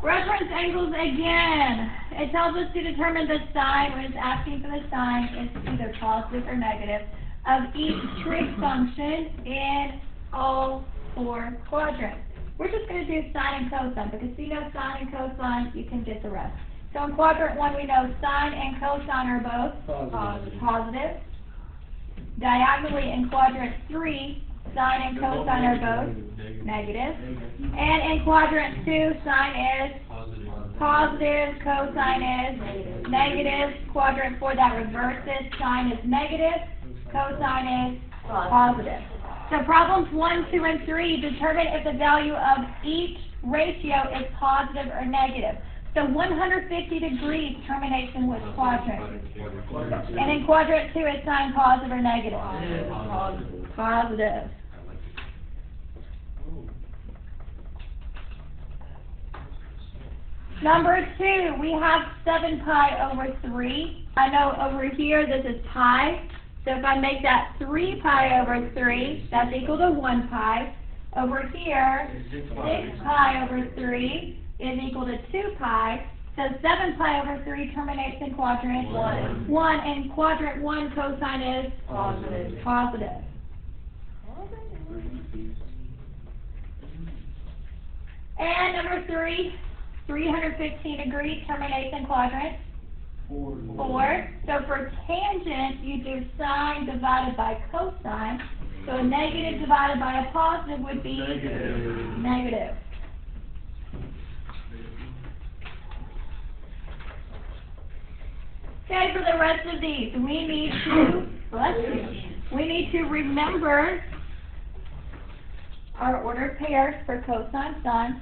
Reference angles again. It tells us to determine the sign, when it's asking for the sign, it's either positive or negative, of each trig function in all four quadrants. We're just going to do sine and cosine, because if you know sine and cosine, you can get the rest. So in quadrant 1, we know sine and cosine are both positive. Diagonally in quadrant 3, sine and cosine are both negative. And in quadrant 2, sine is positive, cosine is negative. Quadrant 4, that reverses. Sine is negative, cosine is positive. So problems 1, 2, and 3 determine if the value of each ratio is positive or negative. So 150 degrees terminates in which quadrant? And in quadrant 2, it's sine positive or negative? Positive. Number 2, we have 7 pi over 3. I know over here this is pi. So if I make that 3 pi over 3, that's equal to 1 pi. Over here, 6 pi over 3 is equal to 2 pi. So 7 pi over 3 terminates in quadrant 1. In quadrant 1, cosine is positive. And number 3, 315 degrees terminates in quadrant 4. So for tangent, you do sine divided by cosine. So a negative divided by a positive would be negative. Okay, for the rest of these, we need to remember our ordered pairs for cosine, sine.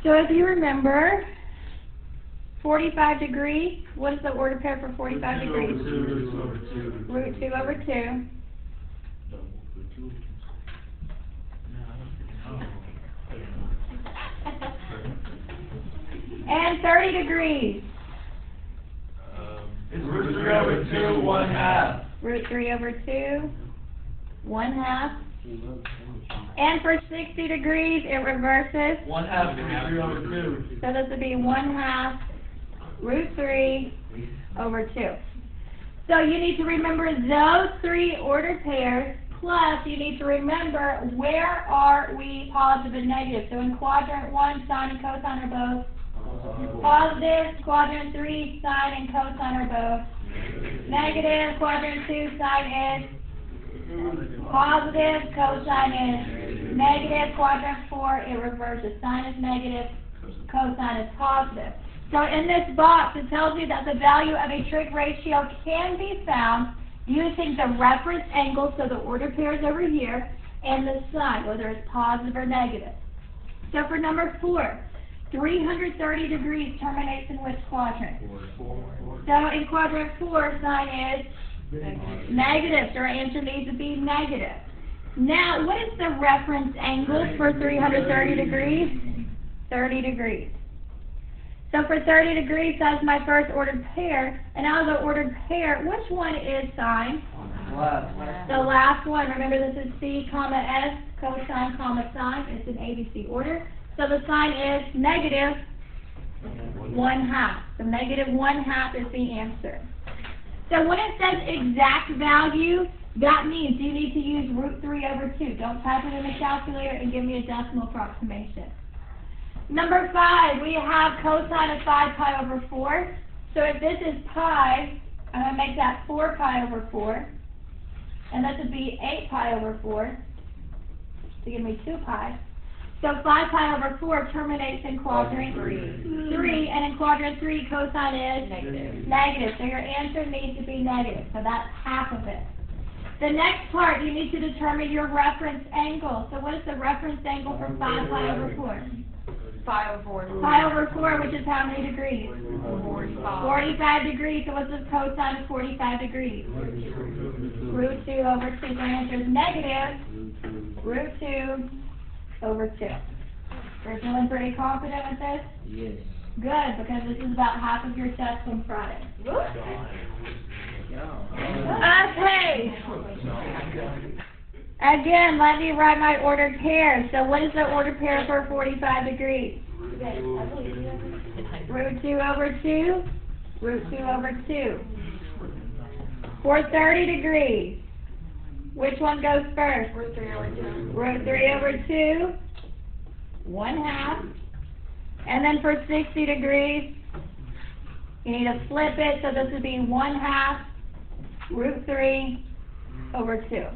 So if you remember 45 degrees, what is the ordered pair for 45 degrees? Root 2 over 2. And 30 degrees. It's root 3 over 2, 1/2. Root 3 over 2, 1/2. And for 60 degrees, it reverses. 1/2 root 3 over 2. So this would be 1/2 root 3 over 2. So you need to remember those 3 ordered pairs, plus you need to remember where are we positive and negative. So in quadrant 1, sine and cosine are both positive. Quadrant 3, sine and cosine are both negative. Quadrant 2, sine is positive, cosine is negative. Quadrant 4, it reverses. Sine is negative, cosine is positive. So in this box, it tells you that the value of a trig ratio can be found using the reference angle, so the ordered pairs over here, and the sign, whether it's positive or negative. So for number 4, 330 degrees terminates in which quadrant? So in quadrant 4, sine is negative, so our answer needs to be negative. Now, what is the reference angle for 330 degrees? 30 degrees. So for 30 degrees, that's my first ordered pair. And out of the ordered pair, which one is sine? The last one. Remember, this is C, comma, S, cosine, comma, sine. It's in ABC order. So the sign is negative 1/2. So negative 1/2 is the answer. So when it says exact value, that means you need to use root 3 over 2. Don't type it in the calculator and give me a decimal approximation. Number 5, we have cosine of 5 pi over 4. So if this is pi, I'm going to make that 4 pi over 4. And this would be 8 pi over 4. To give me 2 pi. So 5 pi over 4 terminates in quadrant 3. And in quadrant 3, cosine is negative. So your answer needs to be negative. So that's half of it. The next part, you need to determine your reference angle. So what is the reference angle for 5 pi over 4? Pi over 4. Pi over 4, which is how many degrees? 45 degrees. So what's the cosine of 45 degrees? Root 2 over 2. So your answer is negative root 2 over 2. We're feeling pretty confident with this? Yes. Good, because this is about half of your test on Friday. Okay. Again, let me write my ordered pair. So what is the ordered pair for 45 degrees? Root 2 over 2, root 2 over 2. For 30 degrees, which one goes first? Root 3 over 2. Root 3 over 2, 1/2. And then for 60 degrees, you need to flip it, so this would be 1/2 root 3 over 2.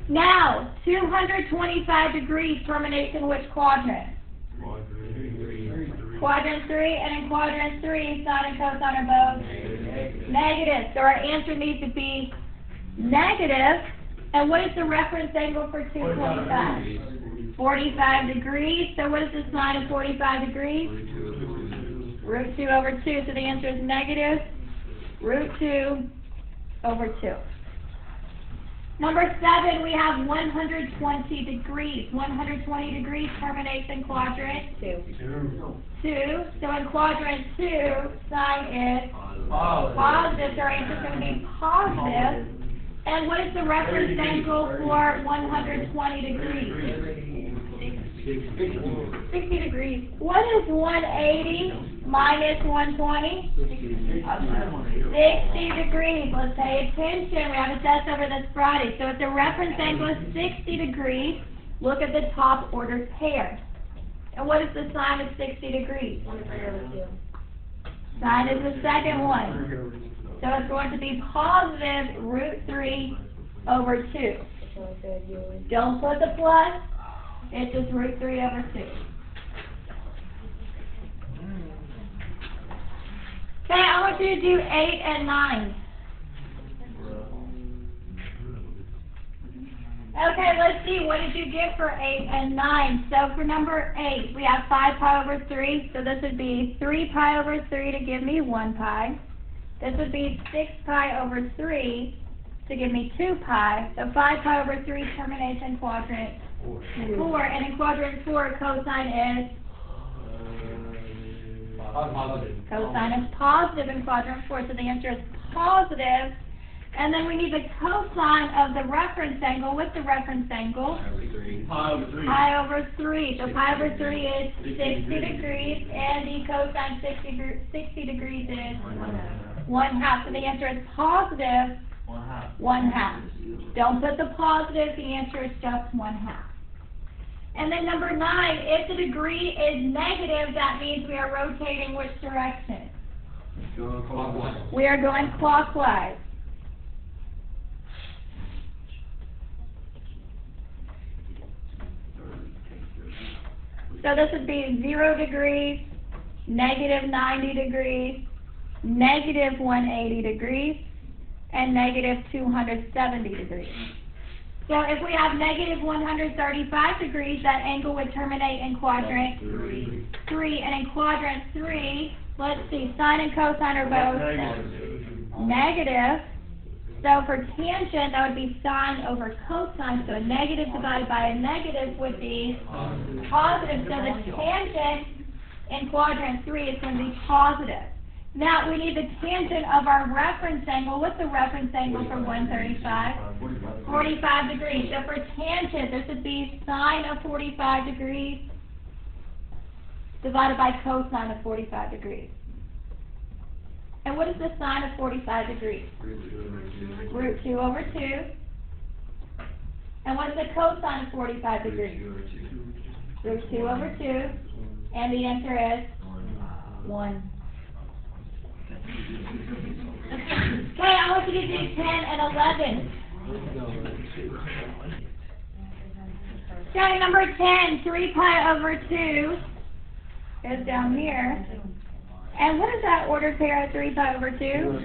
Now, 225 degrees terminates in which quadrant? Quadrant 3, and in quadrant 3, sine and cosine are both negative. So our answer needs to be negative. And what is the reference angle for 225? 45 degrees. So what is the sine of 45 degrees? Root 2 over 2. So the answer is negative root 2 over 2. Number 7, we have 120 degrees. 120 degrees terminates in quadrant 2. So in quadrant 2, sine is positive. So our answer is going to be positive. And what is the reference angle for 120 degrees? 60 degrees. What is 180 minus 120? 60 degrees. Let's pay attention. We have a test over this Friday. So if the reference angle is 60 degrees, look at the top ordered pair. And what is the sine of 60 degrees? Sine is the second one. So it's going to be positive root 3 over 2. Don't put the plus. It's just root 3 over 2. Okay, I want you to do 8 and 9. Okay, let's see. What did you get for 8 and 9? So for number 8, we have 5 pi over 3. So this would be 3 pi over 3 to give me 1 pi. This would be 6 pi over 3 to give me 2 pi. So 5 pi over 3 terminates in quadrant 4. And in quadrant 4, cosine is? Cosine is positive in quadrant 4. So the answer is positive. And then we need the cosine of the reference angle. What's the reference angle? Pi over 3. Pi over 3. So pi over 3 is 60 degrees. And the cosine 60 degrees is 1/2. So the answer is positive 1/2. Don't put the positive. The answer is just 1/2. And then number 9, if the degree is negative, that means we are rotating which direction? We are going clockwise. So this would be 0 degrees, negative 90 degrees, negative 180 degrees, and negative 270 degrees. So if we have negative 135 degrees, that angle would terminate in quadrant 3. And in quadrant 3, let's see, sine and cosine are both negative. So for tangent, that would be sine over cosine. So a negative divided by a negative would be positive. So the tangent in quadrant 3 is going to be positive. Now we need the tangent of our reference angle. What's the reference angle for 135? 45 degrees. So for tangent, this would be sine of 45 degrees divided by cosine of 45 degrees. And what is the sine of 45 degrees? Root 2 over 2. And what is the cosine of 45 degrees? Root 2 over 2. And the answer is 1. Okay, I want you to do 10 and 11. Okay, number 10, 3 pi over 2 is down here. And what is that ordered pair of 3 pi over 2?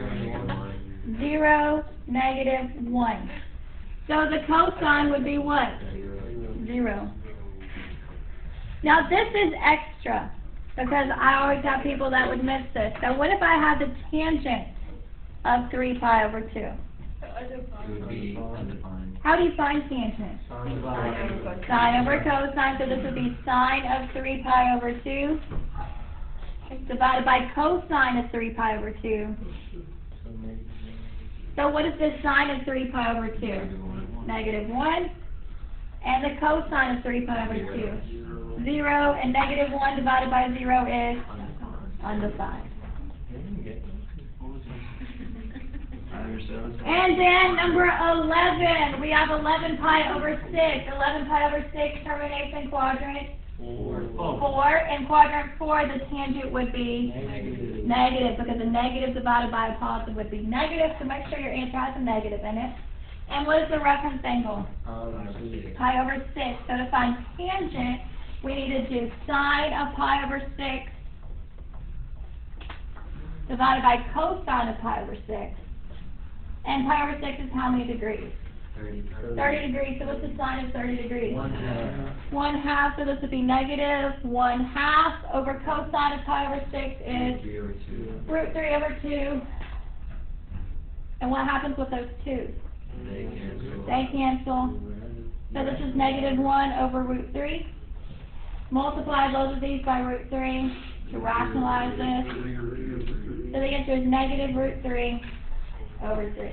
0, negative 1. So the cosine would be what? 0. Now this is extra, because I always have people that would miss this. So what if I had the tangent of 3 pi over 2? How do you find tangent? Sine over cosine. So this would be sine of 3 pi over 2 divided by cosine of 3 pi over 2. So what is the sine of 3 pi over 2? negative 1. And the cosine of 30 pi over 2. 0, and negative 1 divided by 0 is undefined. And then number 11, we have 11 pi over 6. 11 pi over 6 terminates in quadrant 4. In quadrant 4, the tangent would be negative, because a negative divided by a positive would be negative, so make sure your answer has a negative in it. And what is the reference angle? Pi over 6. So to find tangent, we need to do sine of pi over 6 divided by cosine of pi over 6. And pi over 6 is how many degrees? 30 degrees. So what's the sine of 30 degrees? 1/2. So this would be negative 1/2 over cosine of pi over 6 is root 3 over 2. And what happens with those 2's? They cancel. So this is negative 1 over root 3. Multiply both of these by root 3 to rationalize this. So the answer is negative root 3 over 3.